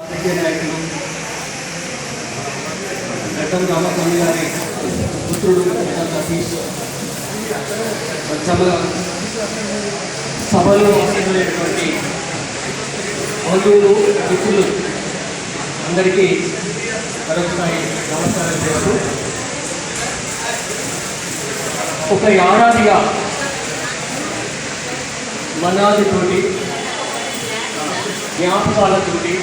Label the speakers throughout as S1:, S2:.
S1: రాజకీయ నాయకులు గడ్డం రామస్వామి గారి పుత్రుడు సతీష్ సభలో హాజరైనటువంటి బంధువులు మిత్రులు అందరికీ మరొకసారి నమస్కారం చేస్తూ ఒక ఏడాదిగా మనాదితోటి జ్ఞాపకాలతోటి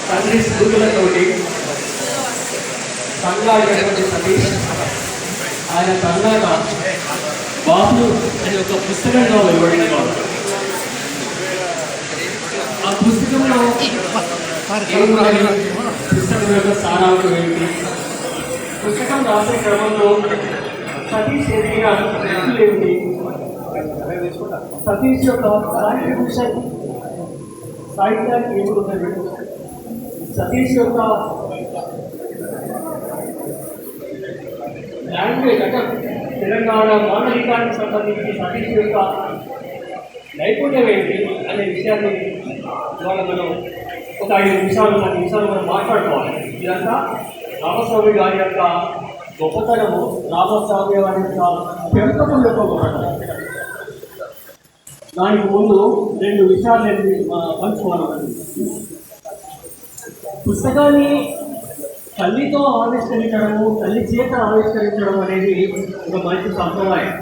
S1: తండ్రి స్మృతులతోటి సంగాడినటువంటి సతీష్ ఆయన తర్వాత బాబు అనే ఒక పుస్తకంగా వెలువడిన వాడు. ఆ పుస్తకంలో పుస్తకం యొక్క సారాంశం ఏంటి, పుస్తకం రాసే క్రమంలో సతీష్ ఎదిగిన వ్యక్తులు ఏమిటి, సతీష్ యొక్క సాహిత్యానికి ఏమిటి, సతీష్ యొక్క లాంగ్వేజ్ అంటే తెలంగాణ మానవికానికి సంబంధించి సతీష్ యొక్క నైపుణ్యం ఏంటి అనే విషయాన్ని ఇవాళ మనం ఒక 5 నిమిషాలు 10 నిమిషాలు మనం మాట్లాడుకోవాలి. ఇదంతా రామస్వామి గారి యొక్క గొప్పతనము, రామస్వామి గారి యొక్క పెంపకం యొక్క గొప్పతనం. దానికి ముందు 2 విషయాలు పంచుకోవాలి. పుస్తకాన్ని తల్లితో ఆవిష్కరించడము, తల్లి చేత ఆవిష్కరించడం అనేది ఒక మంచి సంప్రదాయం.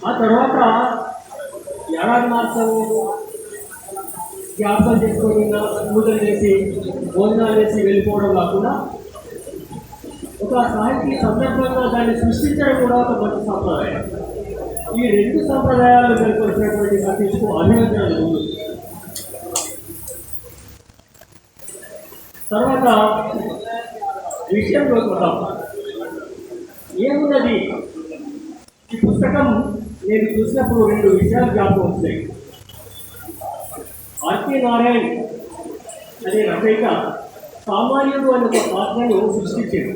S1: ఆ తర్వాత ఏడాది మాత్రం జ్ఞాపకం చేసుకొని పూజలు చేసి భోజనాలు చేసి వెళ్ళిపోవడం కాకుండా ఒక సాహిత్య సందర్భంగా దాన్ని సృష్టించడం కూడా ఒక మంచి సంప్రదాయం. ఈ 2 సంప్రదాయాలు నెలకొల్పినటువంటి సతీష్కు అభినందనలు ముందు. తర్వాత విషయంలో వద్దాం. ఏమున్నది ఈ పుస్తకం నేను చూసినప్పుడు 2 విషయాలు జ్ఞాపకం వస్తాయి. ఆర్కే నారాయణ్ అనే రచయిత సామాన్యుడు అనే ఒక పాత్రను సృష్టించాడు.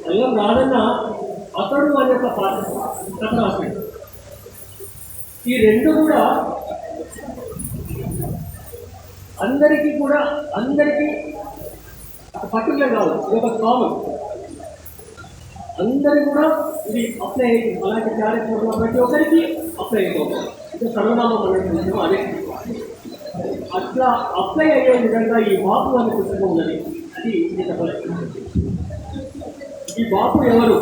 S1: అల్లం రాదన్న అతడు అనే ఒక పాత్ర కథ రాశాడు. ఈ 2 కూడా అందరికీ పర్టికులర్ కాదు, ఇది ఒక కామన్, అందరికీ కూడా ఇది అప్లై అయ్యింది. అలాంటి క్యారెక్టర్ ప్రతి ఒక్కరికి అప్లై అయిపోతుంది. అంటే సర్వనామం అనేది అదే అట్లా అప్లై అయ్యే విధంగా ఈ బాపు అనే పుస్తకం ఉన్నది. అది ఈ బాపు ఎవరు,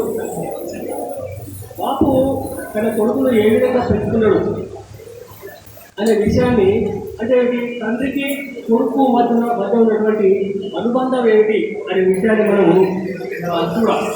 S1: బాపు తన కొడుకును ఏ విధంగా పెంచుకున్నాడు అనే విషయాన్ని, అంటే తండ్రికి కొడుకు మధ్య ఉన్నటువంటి అనుబంధం ఏమిటి అనే విషయాన్ని మనము చూడాలి.